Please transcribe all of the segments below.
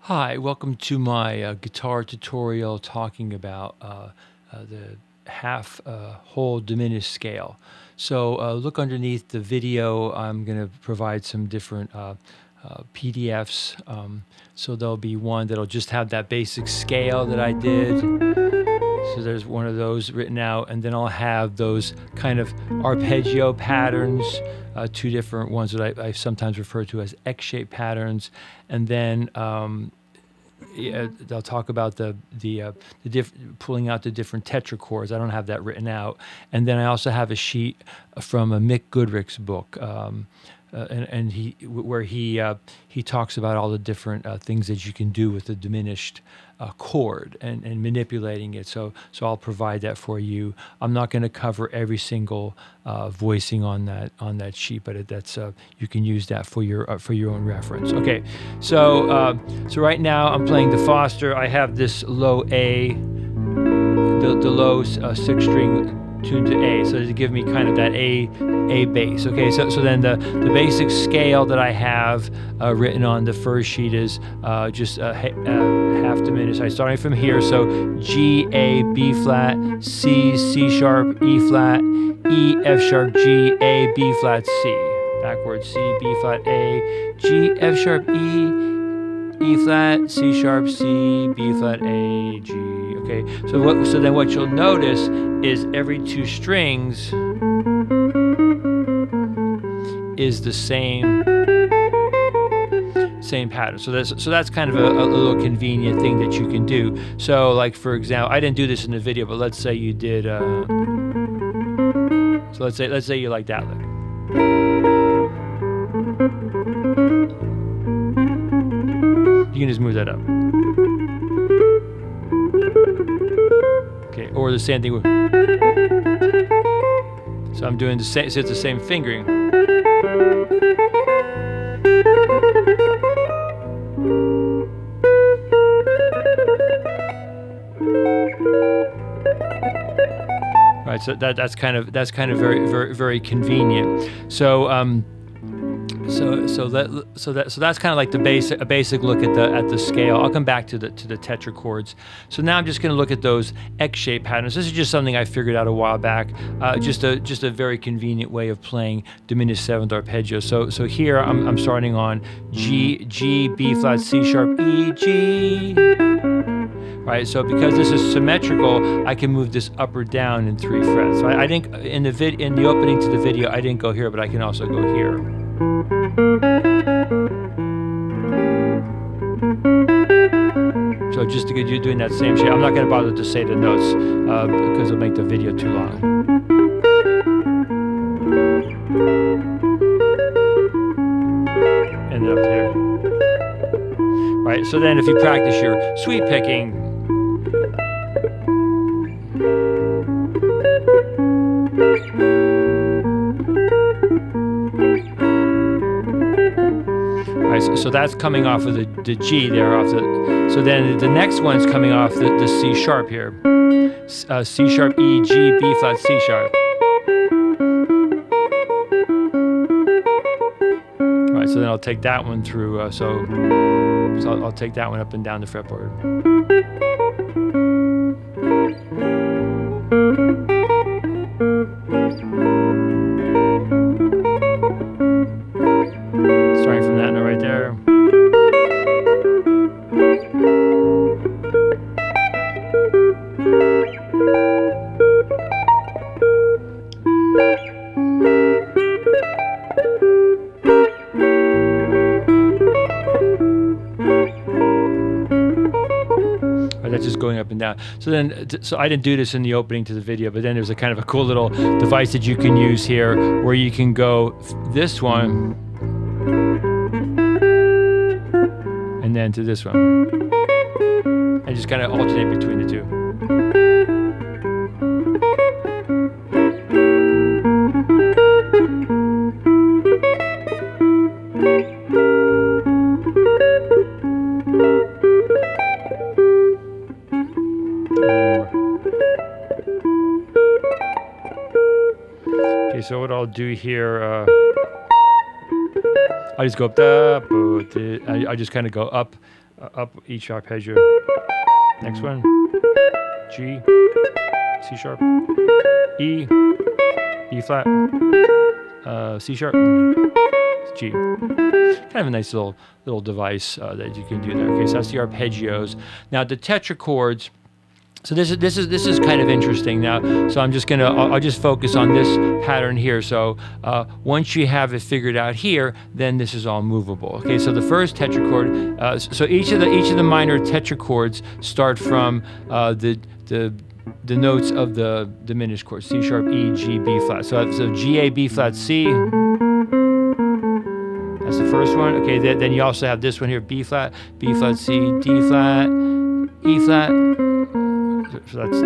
Hi, welcome to my guitar tutorial talking about the half whole diminished scale. So look underneath the video. I'm going to provide some different PDFs. So there'll be one that'll just have that basic scale that I did. So there's one of those written out, and then I'll have those kind of arpeggio patterns, two different ones that I sometimes refer to as X-shaped patterns, and then they'll talk about the pulling out the different tetrachords. I don't have that written out, and then I also have a sheet from a Mick Goodrick's book. And he talks about all the different things that you can do with the diminished chord and manipulating it. So I'll provide that for you. I'm not going to cover every single voicing on that sheet, but that's you can use that for your own reference. Okay, so right now I'm playing the Foster. I have this low A, the low 6-string tuned to A, so to give me kind of that A bass. Okay, so then the basic scale that I have written on the first sheet is just half diminished. I'm starting from here, so G, A, B flat, C, C sharp, E flat, E, F sharp, G, A, B flat, C. Backwards, C, B flat, A, G, F sharp, E flat, C sharp, C, B flat, A, G. Okay, so then what you'll notice is every two strings is the same pattern. So that's kind of a little convenient thing that you can do. So like for example, I didn't do this in the video, but let's say you did. So let's say you like that lick. You can just move that up. Okay, or the same thing with. So I'm doing the same. So it's the same fingering. Right. So that's kind of very convenient. So that's kind of like a basic look at the scale. I'll come back to the tetrachords. So now I'm just going to look at those X-shaped patterns. This is just something I figured out a while back. Just a very convenient way of playing diminished seventh arpeggio. So here I'm starting on G, B flat, C sharp, E, G. Right. So because this is symmetrical, I can move this up or down in 3 frets. So I think in the opening to the video, I didn't go here, but I can also go here. So just to get you doing that same shape, I'm not going to bother to say the notes because it'll make the video too long. And then up here. Right, so then if you practice your sweep picking, so that's coming off of the G there, so then the next one's coming off the C sharp here. C sharp, E, G, B flat, C sharp. All right, so then I'll take that one through, so I'll take that one up and down the fretboard. Starting from that note right there. That's just going up and down. So I didn't do this in the opening to the video, but then there's a kind of a cool little device that you can use here where you can go this one and then to this one and just kind of alternate between the two. Okay, so what I'll do here, I just go up, I just kind of go up up each arpeggio. Next one, G, C sharp, E, E flat, C sharp, G. Kind of a nice little device that you can do there. Okay, so that's the arpeggios. Now the tetrachords. So this is kind of interesting now. So I'm just I'll just focus on this pattern here. So once you have it figured out here, then this is all movable. Okay, so the first tetrachord. So each of the minor tetrachords start from the notes of the diminished chord: C sharp, E, G, B flat. So G, A, B flat, C. That's the first one. Okay, then you also have this one here: B flat, C, D flat, E flat. So that's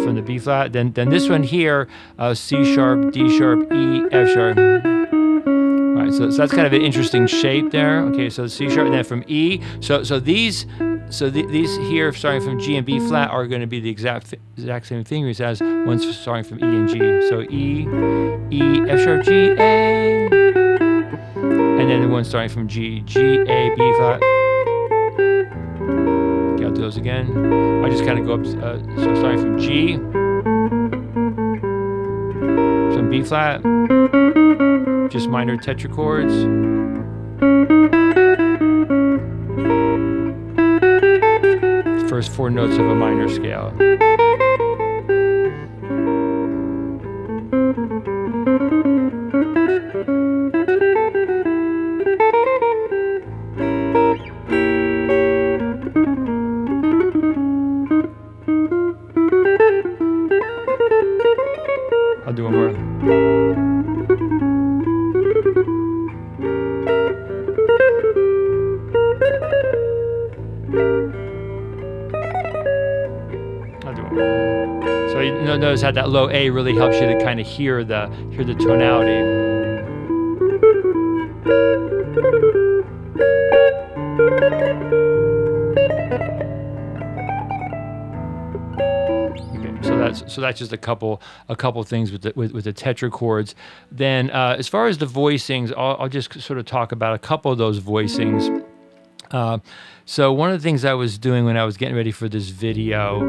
from the B flat. Then this one here, C sharp, D sharp, E, F sharp. All right, so that's kind of an interesting shape there. Okay, so C sharp, and then from E. So these here, starting from G and B flat, are going to be the exact same fingers as ones starting from E and G. So E, F sharp, G, A, and then the one starting from G, A, B flat. Okay, I'll do those again. I just kind of go up, so starting from G, some B flat, just minor tetrachords. First 4 notes of a minor scale. I'll do one more. I'll do one more. So you notice how that low A really helps you to kind of hear the tonality. So that's just a couple things with the tetrachords. Then as far as the voicings, I'll just sort of talk about a couple of those voicings. So one of the things I was doing when I was getting ready for this video,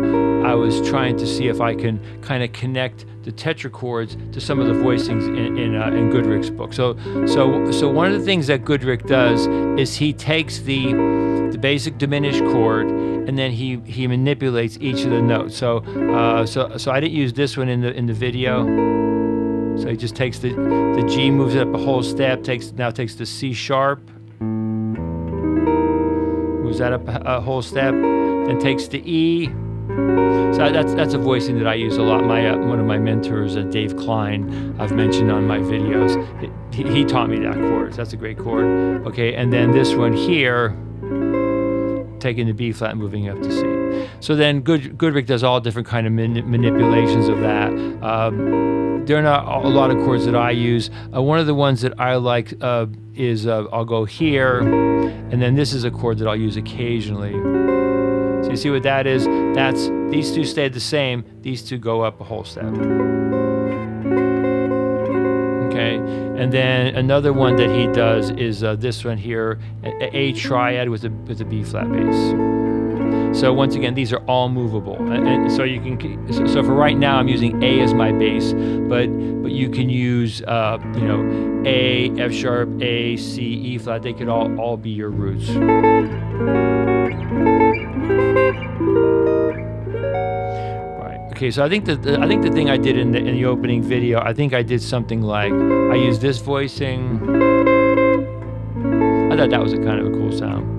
I was trying to see if I can kind of connect the tetrachords to some of the voicings in Goodrick's book. So one of the things that Goodrick does is he takes the basic diminished chord and then he manipulates each of the notes. So I didn't use this one in the video. So he just takes the G, moves it up a whole step, now takes the C sharp, moves that up a whole step, then takes the E. So that's a voicing that I use a lot. One of my mentors, Dave Klein, I've mentioned on my videos. He taught me that chord. So that's a great chord. Okay, and then this one here, taking the B flat and moving up to C. So then Goodrick does all different kind of manipulations of that. There are not a lot of chords that I use. One of the ones that I like is I'll go here, and then this is a chord that I'll use occasionally. So you see what that is? That's these two stay the same. These two go up a whole step. Okay, and then another one that he does is this one here, A triad with a B flat bass. So once again, these are all movable, and so you can. So for right now, I'm using A as my bass, but you can use A, F sharp, A, C, E flat. They could all be your roots. Right. Okay. So I think the thing I did in the opening video, I think I did something like I used this voicing. I thought that was a kind of a cool sound.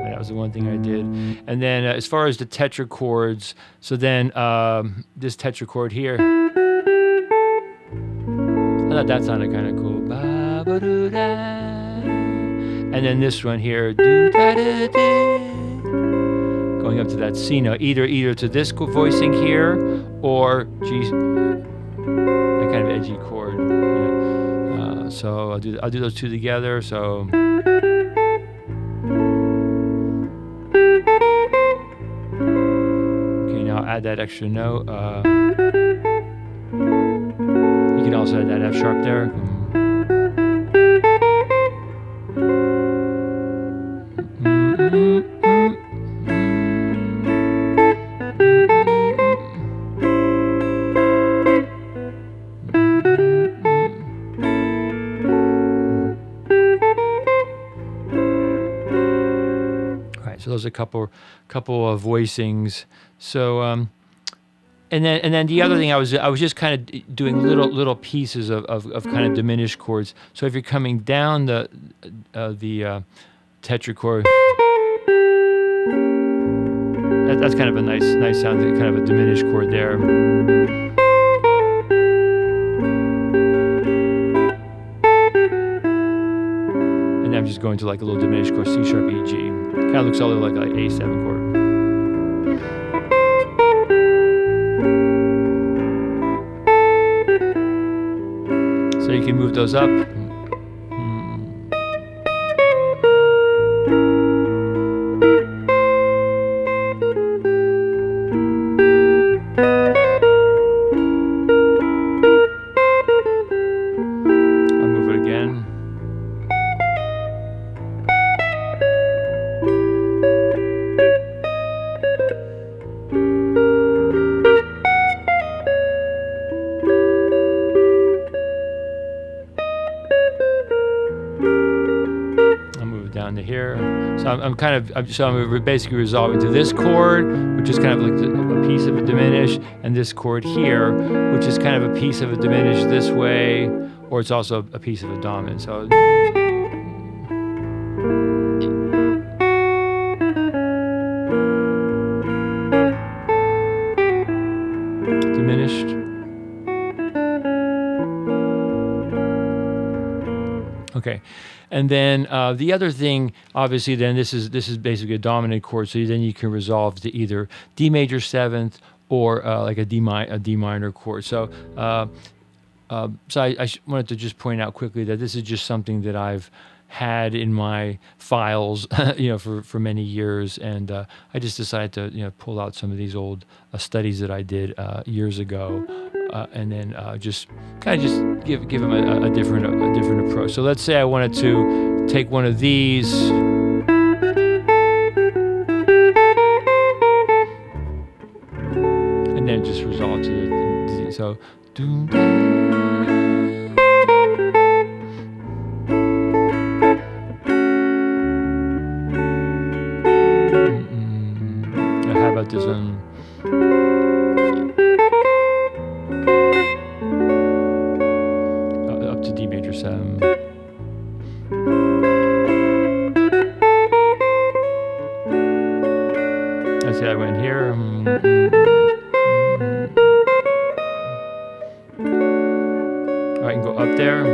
That was the one thing I did. And then as far as the tetrachords, so then this tetrachord here, I thought that sounded kind of cool. And then this one here, going up to that C note, either to this voicing here or G, that kind of edgy chord. Yeah. So I'll do those two together. So. Okay, now I'll add that extra note. You can also add that F sharp there. So those are a couple of voicings. So and then the other thing I was just kind of doing little pieces of kind of diminished chords. So if you're coming down the tetrachord, that's kind of a nice sound, kind of a diminished chord there. And I'm just going to like a little diminished chord, C sharp, E, G. Kind of looks a little like an A7 chord. So you can move those up. I'll move it again. Down to here, so I'm basically resolving to this chord, which is kind of like a piece of a diminished, and this chord here, which is kind of a piece of a diminished this way, or it's also a piece of a dominant. So diminished. Okay. And then the other thing, obviously, then this is basically a dominant chord. So then you can resolve to either D major seventh or like a D minor chord. So I wanted to just point out quickly that this is just something that I've had in my files, for many years, and I just decided to pull out some of these old studies that I did years ago. And then just give them a different approach. So let's say I wanted to take one of these, and then just resolve to the so. How about this one? Up to D major 7. Let's see, I went here. I can go up there.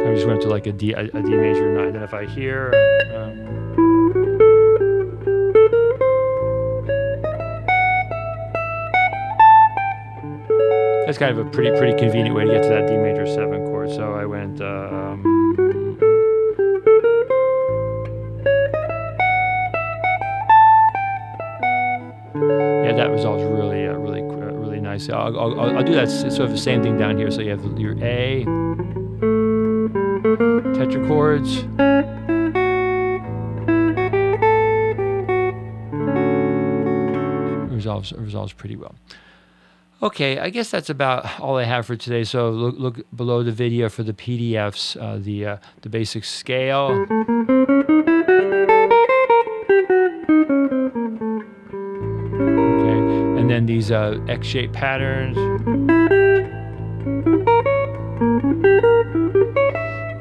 I just went to like a D major 9. Then if I hear. That's kind of a pretty convenient way to get to that D major 7 chord. So I went. Yeah, that resolves really nice. I'll do that sort of the same thing down here. So you have your A, tetrachords. Resolves pretty well. Okay, I guess that's about all I have for today. So look below the video for the PDFs, the basic scale. Okay, and then these X-shaped patterns.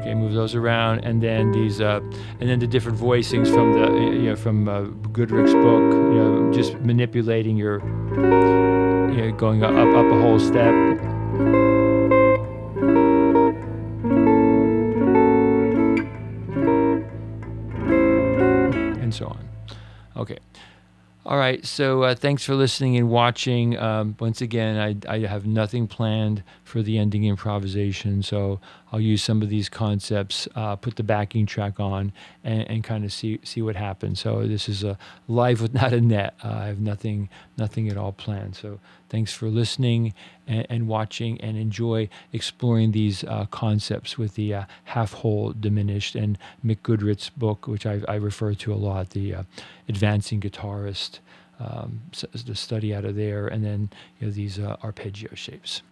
Okay, move those around, and then these, and then the different voicings from the, from Goodrick's book. Just manipulating your. Going up a whole step. And so on. Okay. All right. So thanks for listening and watching. Once again, I have nothing planned for the ending improvisation. So I'll use some of these concepts, put the backing track on, and kind of see what happens. So this is a live without a net. I have nothing at all planned. So thanks for listening and watching, and enjoy exploring these concepts with the half-whole diminished and Mick Goodrich's book, which I refer to a lot, the Advancing Guitarist, the study out of there, and then these arpeggio shapes.